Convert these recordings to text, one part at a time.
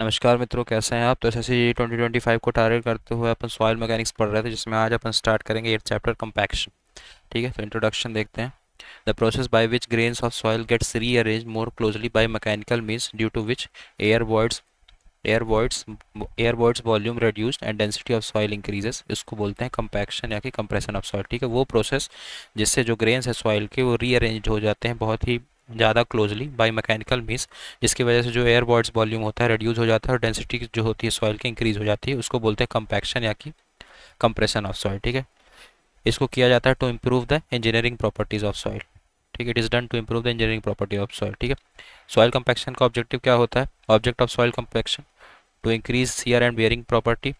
नमस्कार मित्रों, कैसे हैं आप। तो एसएससी 2025 को टारगेट करते हुए अपन सॉइल मैकेनिक्स पढ़ रहे थे, जिसमें आज अपन स्टार्ट करेंगे 8th चैप्टर कंपैक्शन। ठीक है, तो इंट्रोडक्शन देखते हैं। The process by which grains of soil gets rearranged more closely by mechanical means due to which air voids air voids air voids volume reduced and density of soil increases. इसको बोलते हैं compaction या कि compression of soil. ठीक है, वो process जिससे जो ग्रेन्स है सॉइल के वो रीअरेंज हो जाते हैं बहुत ही ज़्यादा क्लोजली बाय मैकेनिकल मीन्स, जिसकी वजह से जो एयर वॉइड्स वॉल्यूम होता है रिड्यूस हो जाता है और डेंसिटी जो होती है सॉइल की इंक्रीज हो जाती है। उसको बोलते हैं कंपैक्शन या कि कंप्रेशन ऑफ सॉइल। ठीक है, इसको किया जाता है to improve the engineering properties of soil. ठीक है, it is done to improve the engineering property of soil. ठीक है, सॉइल कंपैक्शन का ऑब्जेक्टिव क्या होता है? Object of soil compaction to increase shear and bearing property,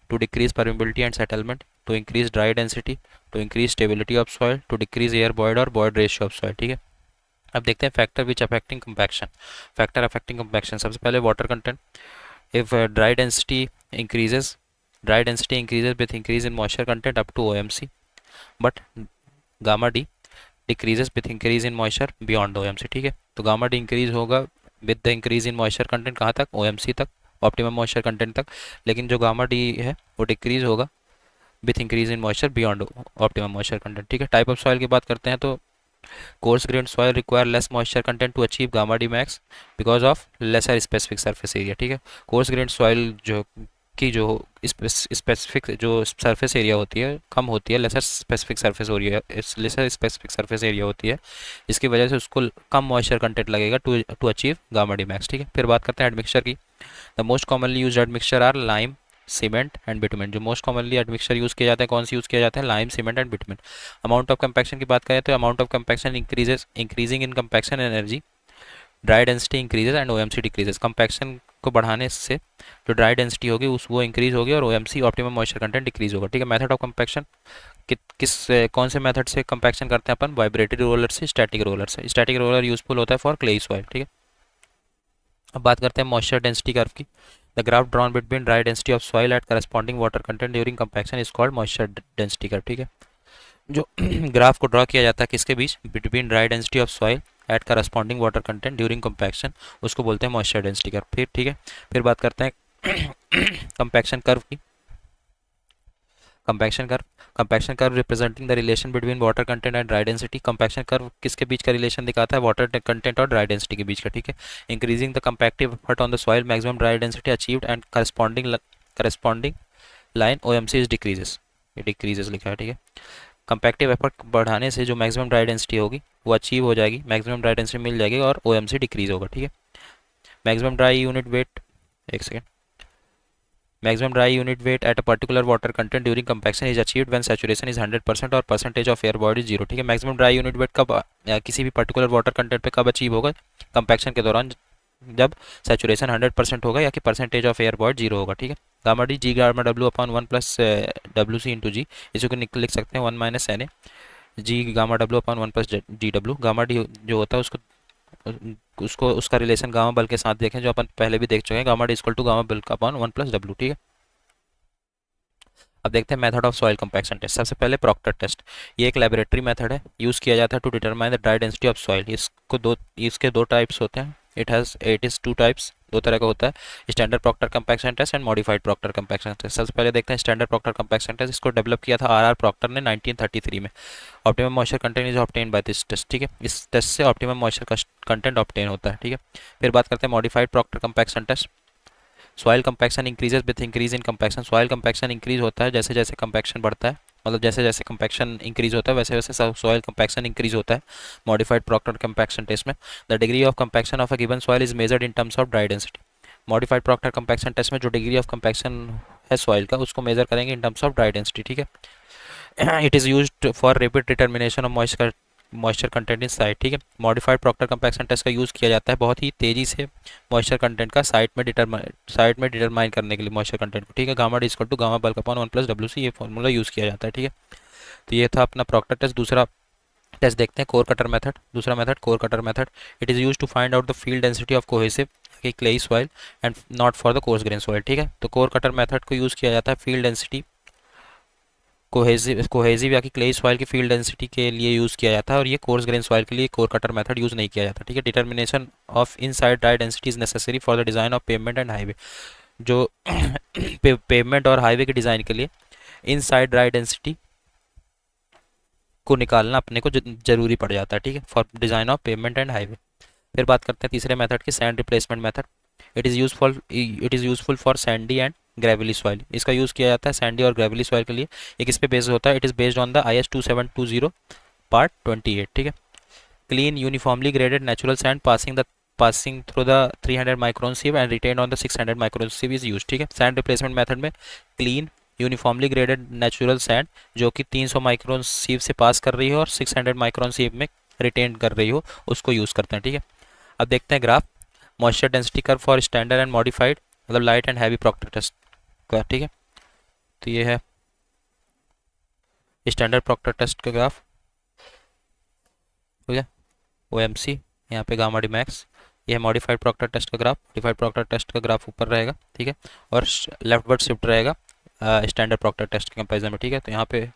to decrease permeability and settlement, to increase dry density, to increase stability of soil, to decrease air void और void ratio of soil। ठीक है, अब देखते हैं factor which affecting compaction. Factor affecting compaction, सबसे पहले water content. If dry density increases with increase in moisture content up to OMC, but gamma D decreases with increase in moisture beyond OMC। ठीक है, तो gamma D increase होगा with the increase in moisture content कहाँ तक? OMC तक, optimum moisture content तक। लेकिन जो गामा डी है वो डिक्रीज होगा with increase in moisture beyond optimum moisture content. ठीक है, टाइप ऑफ सॉइल की बात करते हैं तो coarse grain soil require less moisture content to achieve gamma D max because of lesser specific surface area. ठीक है, कोर्स ग्रेन सॉइल जो स्पेसिफिक जो सरफेस एरिया होती है कम होती है, लेसर स्पेसिफिक सरफेस एरिया होती है, जिसकी वजह से उसको कम मॉइस्चर कंटेंट लगेगा to to achieve gamma D max. ठीक है, फिर बात करते हैं एडमिक्सचर की। The most commonly use admixture are lime, cement and bitumen. जो मोस्ट कॉमनली एडमिक्सचर यूज़ किया जाता है, कौन सी यूज़ किया जाता है? Lime, cement and bitumen. Amount of compaction की बात करें तो amount of compaction increasing in compaction energy, dry density increases and OMC decreases. Compaction को बढ़ाने से जो ड्राई डेंसिटी होगी उस वो इंक्रीज होगी और OMC optimum moisture content decrease होगा। ठीक है, मेथड ऑफ कंपैक्शन कौन से मेथड से कंपैक्शन करते हैं अपन? वाइब्रेटरी रोलर से, स्टैटिक रोलर से। स्टैटिक रोलर यूजफुल होता है फॉर क्लेई सॉइल। ठीक है, अब बात करते हैं मॉइस्चर डेंसिटी कर्व की। The graph drawn between dry density of soil at corresponding water content during compaction is called moisture density curve. ठीक है, जो ग्राफ को ड्रॉ किया जाता है किसके बीच? Between dry density of soil at corresponding water content during compaction, उसको बोलते हैं मॉइस्चर डेंसिटी कर्व। फिर ठीक है, फिर बात करते हैं कंपैक्शन कर्व की। Compaction curve representing the relation between water content and dry density. Compaction curve किसके बीच का रिलेशन दिखाता है? वाटर कंटेंट और ड्राई डेंसिटी के बीच का। ठीक है, increasing the compactive effort on the soil, maximum dry density achieved and corresponding line OMC is decreases. ये डिक्रीजेस लिखा है। ठीक है, कंपैक्टिव एफर्ट बढ़ाने से जो मैक्सिमम ड्राई डेंसिटी होगी वो अचीव हो जाएगी, मैक्सिमम ड्राई डेंसिटी मिल जाएगी और OMC डिक्रीज होगा। ठीक है, मैक्सिमम ड्राई यूनिट वेट, एक second, maximum dry unit weight at a particular water content during compaction is achieved when saturation is 100% और percentage of air void is 0। ठीक है, maximum dry unit weight कब किसी भी पर्टिकुलर वाटर कंटेंट पे कब achieve होगा? कंपैक्शन के दौरान, जब सैचुरेशन 100% होगा या कि परसेंटेज ऑफ एयर वॉइड 0 होगा। ठीक है, gamma D G gamma W upon 1 plus WC into G, इसी को लिख सकते हैं 1 minus NA G gamma W upon 1 plus GW। Gamma D जो होता है उसको उसका रिलेशन गामा बल के साथ देखें, जो अपन पहले भी देख चुके हैं, gamma D equal to gamma bulk upon 1 plus W। ठीक है, अब देखते हैं method of soil compaction test. सबसे पहले प्रॉक्टर टेस्ट, ये एक लेबोरेटरी मेथड है, यूज़ किया जाता है to determine the dry density of soil. इसके दो टाइप्स होते हैं। इट इज़ टू टाइप्स, दो तरह का होता है, standard Proctor compaction test and modified Proctor compaction test. सबसे पहले देखते हैं स्टैंडर्ड प्रॉक्टर कंपैक्शन टेस्ट। इसको डेवलप किया था RR प्रॉक्टर ने 1933 में। Optimum moisture content is obtain by this test. ठीक है, इस टेस्ट से ऑप्टिमम मॉइस्चर कंटेंट ऑब्टेन होता है। ठीक है, फिर बात करते हैं modified Proctor compaction test. Soil compaction increases with increase in compaction. Soil compaction increase होता है जैसे जैसे कंपैक्शन बढ़ता है, मतलब जैसे जैसे कंपैक्शन इंक्रीज होता है वैसे वैसे सॉइल कंपैक्शन इंक्रीज होता है मॉडिफाइड प्रॉक्टर कंपैक्शन टेस्ट में। The degree of compaction of a given soil is measured in terms of dry density. Modified Proctor compaction test में जो डिग्री ऑफ कंपैक्शन है सॉइल का उसको मेजर करेंगे in terms of dry density. ठीक है, it is used for rapid determination of moisture content in site. ठीक है, मॉडिफाइड प्रॉक्टर कंपैक्शन टेस्ट का यूज़ किया जाता है बहुत ही तेज़ी से मॉइस्चर कंटेंट का साइट में डिटरमाइन करने के लिए मॉइस्चर कंटेंट को। ठीक है, gamma D equal to gamma bulk upon 1 plus WC, ये फॉर्मूला यूज़ किया जाता है। ठीक है, तो ये था अपना प्रॉक्टर टेस्ट। दूसरा टेस्ट देखते हैं, कोर कटर मेथड। दूसरा method core cutter method. It is use to find out the field density of cohesive clayey soil and not for the coarse grain soil. ठीक है, तो कोर कटर मेथड को use किया जाता है field density cohesive या कि clayey soil की फील्ड डेंसिटी के लिए यूज़ किया जाता है, और ये कोर्स ग्रेन सॉइल के लिए कोर कटर मेथड यूज़ नहीं किया जाता, ठीक है। Determination of inside dry density is necessary for the design of pavement and highway. जो पेवमेंट और हाईवे के डिज़ाइन के लिए इनसाइड ड्राई डेंसिटी को निकालना अपने को जरूरी पड़ जाता है, ठीक है, for design of pavement and highway. फिर बात करते हैं तीसरे मेथड की, sand replacement method. It is useful for sandy and gravelly soil. इसका यूज़ किया जाता है सैंडी और ग्रेविली सॉइल के लिए। एक इस पे बेस्ड होता है, it is based on the IS 2720 part 28, ठीक है। Clean uniformly graded natural sand passing through the 300 micron sieve and retain on the 600 micron sieve is use, ठीक है। सैंड रिप्लेसमेंट मेथड में clean uniformly graded natural sand जो कि 300 micron सीव से पास कर रही हो और 600 माइक्रोन सीव में रिटेन कर रही हो, उसको यूज़ करते हैं, ठीक है। अब देखते हैं graph moisture density curve for standard and modified, मतलब light and heavy Proctor test का, ठीक है। तो ये है स्टैंडर्ड प्रॉक्टर टेस्ट का ग्राफ, ठीक है, OMC, यहाँ पे गामा डी मैक्स। ये है मॉडिफाइड प्रॉक्टर टेस्ट का ग्राफ। मॉडिफाइड प्रॉक्टर टेस्ट का ग्राफ ऊपर रहेगा, ठीक है, और लेफ्टवर्ड शिफ्ट रहेगा स्टैंडर्ड प्रॉक्टर टेस्ट के कंपेरिजन में, ठीक है। तो यहाँ पे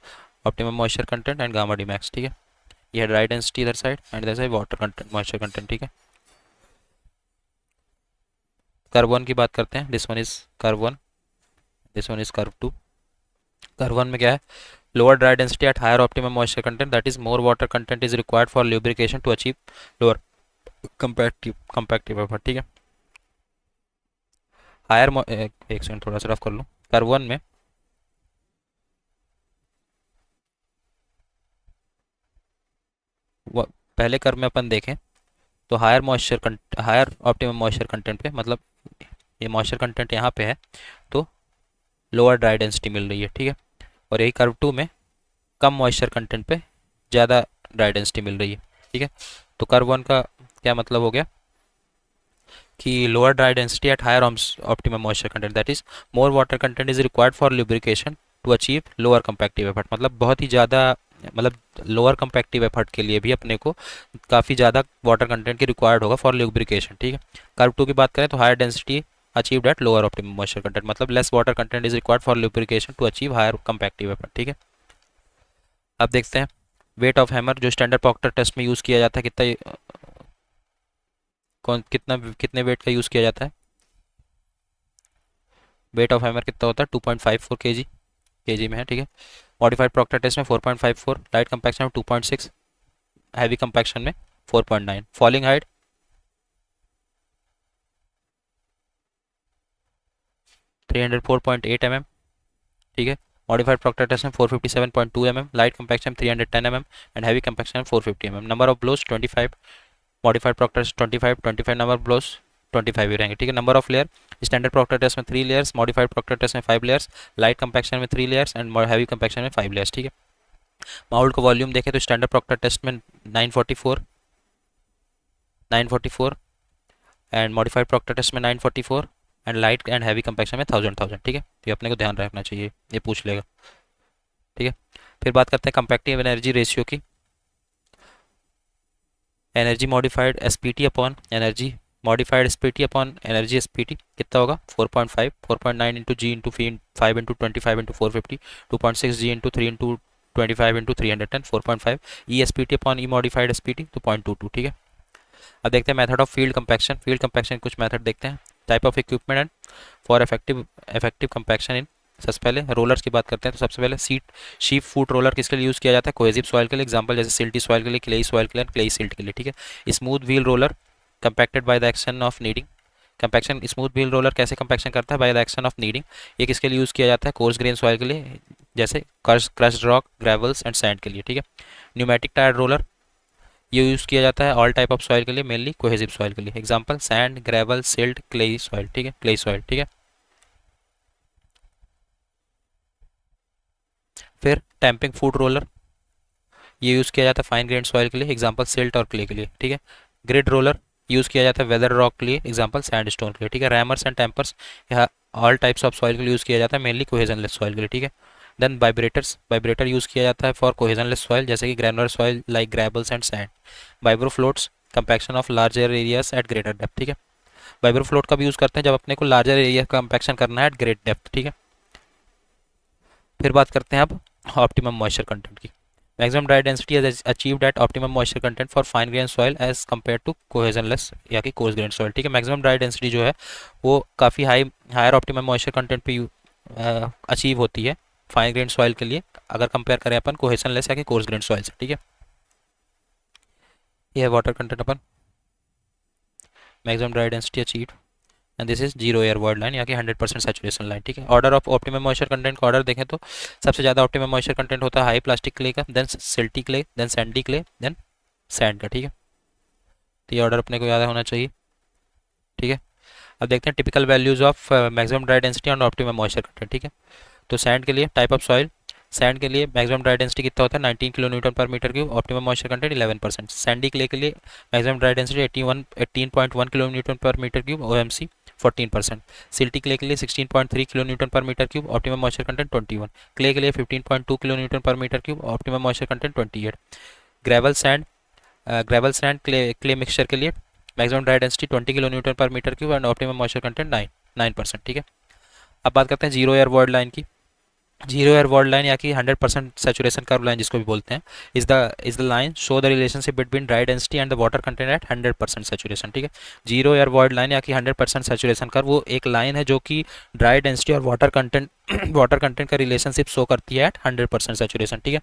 optimum moisture content and gamma D max, ठीक है। ये है ड्राई डेंसिटी इधर साइड एंड इधर side water content, moisture content, ठीक है। कर्व 1 की बात करते हैं। This one is curve 1, this one is curve 2। Curve 1 में क्या है, lower dry density at higher optimum moisture content, that is more water content is required for lubrication to achieve lower compactive effort, ठीक है। Higher एक second थोड़ा सा rough कर लूँ। कर्व 1 में पहले कर्व में अपन देखें तो हायर ऑप्टिमम मॉइस्चर कंटेंट पे, मतलब ये मॉइस्चर कंटेंट यहाँ पे है तो लोअर ड्राई डेंसिटी मिल रही है, ठीक है। और यही कर्व 2 में कम मॉइस्चर कंटेंट पे ज़्यादा ड्राई डेंसिटी मिल रही है, ठीक है। तो कर्व 1 का क्या मतलब हो गया कि lower dry density at higher optimum moisture content, that is more water content is required for lubrication to achieve lower compactive effort, मतलब बहुत ही ज़्यादा, मतलब लोअर कंपैक्टिव एफर्ट के लिए भी अपने को काफ़ी ज़्यादा वाटर कंटेंट की रिक्वायर्ड होगा फॉर लुब्रिकेशन, ठीक है। कर्व 2 की बात करें तो higher density achieved at lower optimum moisture content, मतलब less water content is required for lubrication to achieve higher compactive effort, ठीक है। अब देखते हैं वेट ऑफ हैमर, जो स्टैंडर्ड प्रॉक्टर टेस्ट में यूज़ किया जाता है, कितने वेट का यूज़ किया जाता है। वेट ऑफ हैमर कितना होता है, 2.54 केजी में है, ठीक है। मॉडिफाइड प्रॉक्टर टेस्ट में 4.54, लाइट कंपैक्शन में 2.6, हैवी कंपैक्शन में 4.9, फॉलिंग हाइट 304.8 mm, ठीक है। मॉडिफाइड प्रॉक्टर टेस्ट में 457.2 mm, light compaction 310 mm and heavy compaction 450 mm। Number of blows 25, modified Proctor 25 number of blows 25 ही रहेंगे, ठीक है। Number of layer, standard Proctor test में 3 लेयर्स, मॉडिफाइड प्रॉक्टर टेस्ट में 5 layers, light compaction में 3 layers and heavy compaction में 5 layers, ठीक है। माउल्ट का वॉल्यूम देखें तो स्टैंडर्ड प्रॉक्टर टेस्ट में 944 एंड मॉडिफाइड प्रॉक्टर टेस्ट में 944 and light and heavy compaction में 1000, ठीक है। ये अपने को ध्यान रखना चाहिए, ये पूछ लेगा, ठीक है। फिर बात करते हैं कंपैक्टिव एनर्जी रेशियो की। Energy modified SPT upon energy modified SPT upon energy SPT कितना होगा, 4.5, 4.9 इंटू जी इंटू 5 इंटू 25 इंटू 450, 2.6 जी इंटू 3 इंटू 25 इंटू 310, 4.5 ई एसपीटी अपॉन ई मॉडिफाइड एसपीटी तो 0.22, ठीक है। अब देखते हैं method of field compaction. Field compaction कुछ मेथड देखते हैं। Type of equipment and for effective compaction इन, सबसे पहले रोलर्स की बात करते हैं। तो सबसे पहले शीप फूट रोलर किसके लिए यूज़ किया जाता है, कोहेसिव सॉइल के लिए, एग्जांपल जैसे सिल्टी सॉइल के लिए, क्लेई सॉइल के लिए, क्लेई सिल्ट के लिए, ठीक है। Smooth wheel roller compacted by the action of kneading, compaction smooth wheel roller कैसे कंपैक्शन करता है, by the action of kneading. ये किसके लिए यूज़ किया जाता है, कोर्स ग्रेन सॉइल के लिए, जैसे crushed rock, gravels and sand के लिए, ठीक है। न्यूमेटिक टायर रोलर ये यूज़ किया जाता है ऑल टाइप ऑफ सॉइल के लिए, मेनली कोहेसिव सॉइल के लिए, example sand, gravel, silt, clayey soil, ठीक है, क्लेई सॉइल, ठीक है। फिर टैंपिंग फूट रोलर ये यूज़ किया जाता है फाइन ग्रेन सॉइल के लिए, एग्जांपल सिल्ट और क्ले के लिए, ठीक है। ग्रिड रोलर यूज़ किया जाता है वेदर रॉक के लिए, एग्जांपल सैंड स्टोन के लिए, ठीक है। रैमर्स एंड टैंपर्स यह ऑल टाइप्स ऑफ सॉइल के लिए यूज़ किया जाता है, मेनली कोहेजनलेस सॉइल के लिए, ठीक है। देन वाइब्रेटर यूज़ किया जाता है फॉर कोहेजनलेस सॉइल, जैसे कि granular soil like gravels and sand. Vibro floats compaction of larger areas at greater depth, ठीक है। वाइब्रो फ्लोट का भी यूज़ करते हैं जब अपने को लार्जर एरिया का कंपैक्शन करना है एट ग्रेट डेप्थ, ठीक है। फिर बात करते हैं अब ऑप्टिमम मॉइस्चर कंटेंट की। Maximum dry density is achieved at optimum moisture content for fine grain soil as compare to cohesionless या कि कोर्स ग्रेन सॉइल। ठीक है, मैक्सिमम ड्राई डेंसिटी जो है वो काफ़ी हायर ऑप्टिमम मॉइस्चर कंटेंट पे अचीव होती है फाइन ग्रेन सॉइल के लिए, अगर कंपेयर करें अपन कोहेजनलेस या कि कोर्स ग्रेन सॉइल से। ठीक है, ये है water content upon maximum dry density achieved and this is zero air void line या कि 100% सैचुरेशन लाइन। ठीक है, order of optimum moisture content का ऑर्डर देखें तो सबसे ज़्यादा ऑप्टिमम मॉइस्चर कंटेंट होता है हाई प्लास्टिक क्ले का, then silty clay, then sandy clay, then sand का। ठीक है, तो ये ऑर्डर अपने को याद होना चाहिए। ठीक है, अब देखते हैं typical values of maximum dry density और ऑप्टिमम मॉइस्चर कंटेंट। ठीक है, तो सैंड के लिए टाइप ऑफ सॉइल, सैंड के लिए मैक्सिमम ड्राई डेंसिटी कितना होता है 19 kilo newton per metre cube, optimum moisture content 11%। Sandy clay के लिए maximum dry density 18.1 kilo newton per metre cube, OMC 14%। Silty clay के लिए 16.3 kilo newton per metre cube, optimum moisture content 21। Clay के लिए 15.2 kilo newton per metre cube, optimum moisture content 28। Gravel sand clay mixture के लिए maximum dry density 20 kilo newton per metre cube and optimum moisture content 9%। ठीक है, अब बात करते हैं जीरो एयर वर्ड लाइन की। जीरो एयर वर्ड लाइन या कि 100% सैचुरेशन कर्व लाइन जिसको भी बोलते हैं, is the line show the relationship between dry density and the water content eight 100% saturation. ठीक है, जीरो एयर वर्ड लाइन या कि 100% सैचुरेशन कर्व वो एक लाइन है जो कि ड्राई डेंसिटी और वाटर कंटेंट वाटर कंटेंट का रिलेशनशिप शो करती है एट 100% सैचुरेशन। ठीक है,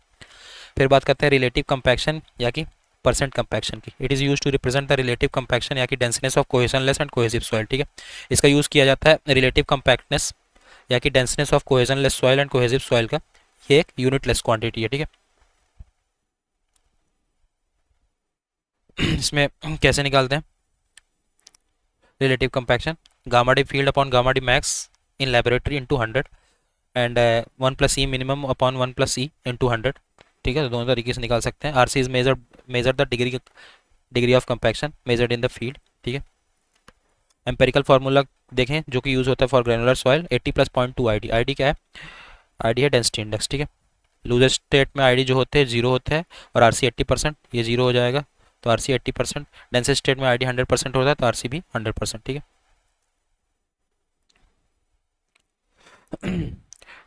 फिर बात करते हैं रिलेटिव कंपैक्शन या कि परसेंट कंपैक्शन की। It is use to represent the relative compaction या कि denseness of cohesionless and cohesive soil. ठीक है, इसका यूज़ किया जाता है रिलेटिव कंपैक्टनेस या कि denseness of cohesionless soil and cohesive soil का, ये एक यूनिटलेस क्वांटिटी है। ठीक है, इसमें कैसे निकालते हैं relative compaction, gamma D field upon gamma D max in laboratory into 100 and 1 + E minimum upon 1 + E into 100। ठीक है, तो दोनों तरीके से निकाल सकते हैं। RC is measure the degree of compaction measured in the field. ठीक है, एम्पेरिकल फार्मूला देखें जो कि यूज़ होता है for granular soil, 80 + 0.2 ID। ID क्या है? ID है डेंसिटी इंडेक्स। ठीक है, लूजेस्ट स्टेट में ID जो होते हैं 0 होते हैं और RC 80%, ये 0 हो जाएगा तो RC 80%। डेंसेस्ट स्टेट में ID 100% होता है तो RC भी 100%। ठीक है,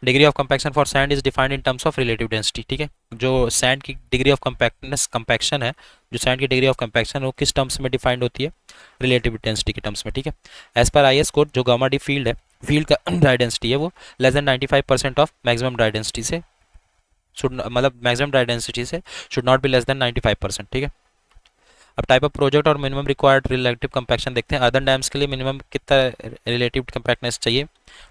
degree of compaction for sand is defined in terms of relative density. ठीक है, जो सैंड की डिग्री ऑफ कंपैक्शन है, जो सैंड की डिग्री ऑफ कंपैक्शन वो किस टर्म्स में डिफाइंड होती है? रिलेटिव डेंसिटी के टर्म्स में। ठीक है, एज पर IS कोड जो गामा डी फील्ड है, फील्ड का ड्राई डेंसिटी है वो less than 95% of maximum dry density से मतलब मैक्सिमम ड्राई डेंसिटी से should not be less than 95%। ठीक है, अब टाइप ऑफ प्रोजेक्ट और मिनिमम रिक्वायर्ड रिलेटिव कंपैक्शन देखते हैं। अर्दन डैम्स के लिए मिनिमम कितना रिलेटिव कंपैक्टनेस चाहिए?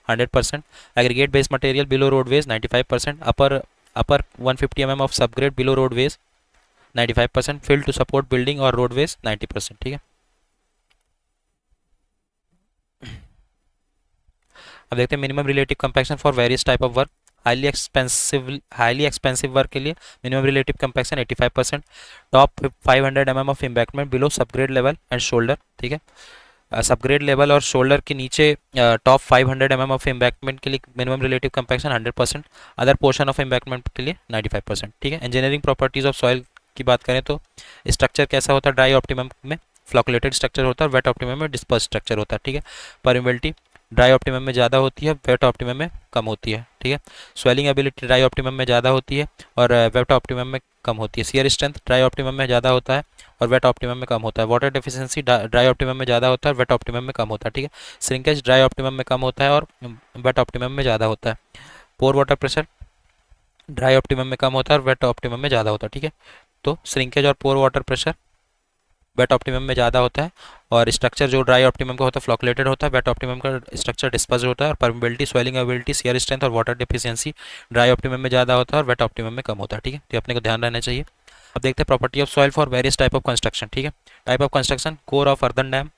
100%। Aggregate base material below roadways 95%। Upper 150 mm of subgrade below roadways 95%। Fill to support building और रोडवेज 90%। ठीक है, अब देखते हैं minimum relative compaction for various type of work. Highly expensive work के लिए minimum relative compaction 85%। Top 500 mm of embankment below subgrade level and shoulder. ठीक है, सबग्रेड लेवल और शोल्डर के नीचे टॉप 500 mm ऑफ एम्बैंकमेंट के लिए minimum relative compaction 100%। Other portion of embankment के लिए 95%। ठीक है, इंजीनियरिंग प्रॉपर्टीज ऑफ सॉइल की बात करें तो स्ट्रक्चर कैसा होता है? ड्राई ऑप्टिमम में फ्लोकुलेटेड स्ट्रक्चर होता है, वेट ऑप्टिमम में डिस्पर्स स्ट्रक्चर होता है। ठीक है, परमिबिलिटी ड्राई ऑप्टिमम में ज़्यादा होती है, वेट ऑप्टिमम में कम होती है। ठीक है, स्वेलिंग एबिलिटी ड्राई ऑप्टिमम में ज़्यादा होती है और वेट ऑप्टिमम में कम होती है। शियर स्ट्रेंथ ड्राई ऑप्टिमम में ज़्यादा होता है और वेट ऑप्टिमम में कम होता है। वाटर डेफिशिएंसी ड्राई ऑप्टिमम में ज़्यादा होता है और वेट ऑप्टिमम में कम होता है। ठीक है, श्रिंकेज ड्राई ऑप्टिमम में कम होता है और वेट ऑप्टिमम में ज़्यादा होता है। पोर वाटर प्रेशर ड्राई ऑप्टिमम में कम होता है और वेट ऑप्टिमम में ज़्यादा होता है। ठीक है, तो श्रिंकेज और पोर वाटर प्रेशर वेट ऑप्टिमम में ज़्यादा होता है और स्ट्रक्चर जो ड्राई ऑप्टिमम का होता है फ्लोकुलेटेड होता है, वेट ऑप्टिमम का स्ट्रक्चर डिस्पर्स होता है। और permeability, swelling ability, shear strength और वाटर डेफिशिएंसी ड्राई ऑप्टिमम में ज़्यादा होता है और वेट ऑप्टिमम में कम होता है। ठीक है, तो अपने को ध्यान रहना चाहिए। अब देखते हैं property of soil for various type of construction. ठीक है, type of construction, core of earthen dam,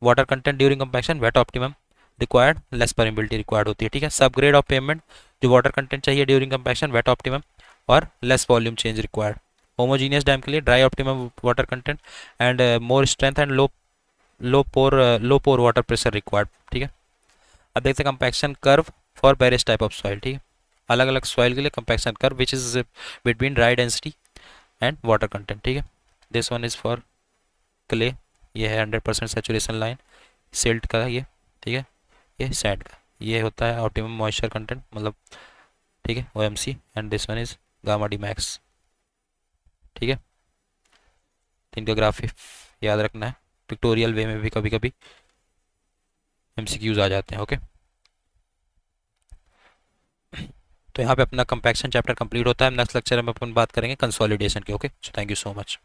water content during compaction, wet optimum required, less permeability required होती है। ठीक है, सब ग्रेड ऑफ पेमेंट जो वाटर कंटेंट चाहिए during compaction, wet optimum और less volume change required. Homogeneous dam के लिए dry optimum water content and more strength and low pore water pressure required. ठीक है, अब देखते हैं compaction curve for various type of soil. ठीक है, अलग अलग सॉइल के लिए compaction curve which is between dry density and water content. ठीक है, this one is for clay, ये है 100% सेचुरेशन लाइन। सिल्ट का ये, ठीक है, ये सैंड का ये होता है ऑप्टिमम मॉइस्चर कंटेंट, मतलब ठीक है, O M C, and this one is gamma D max. ठीक है, तो इनका ग्राफ याद रखना है, पिक्टोरियल वे में भी कभी कभी एमसीक्यूज आ जाते हैं। ओके, तो यहाँ पे अपना कंपैक्शन चैप्टर कंप्लीट होता है। नेक्स्ट लेक्चर में अपन बात करेंगे कंसोलिडेशन की। Okay, so thank you so much.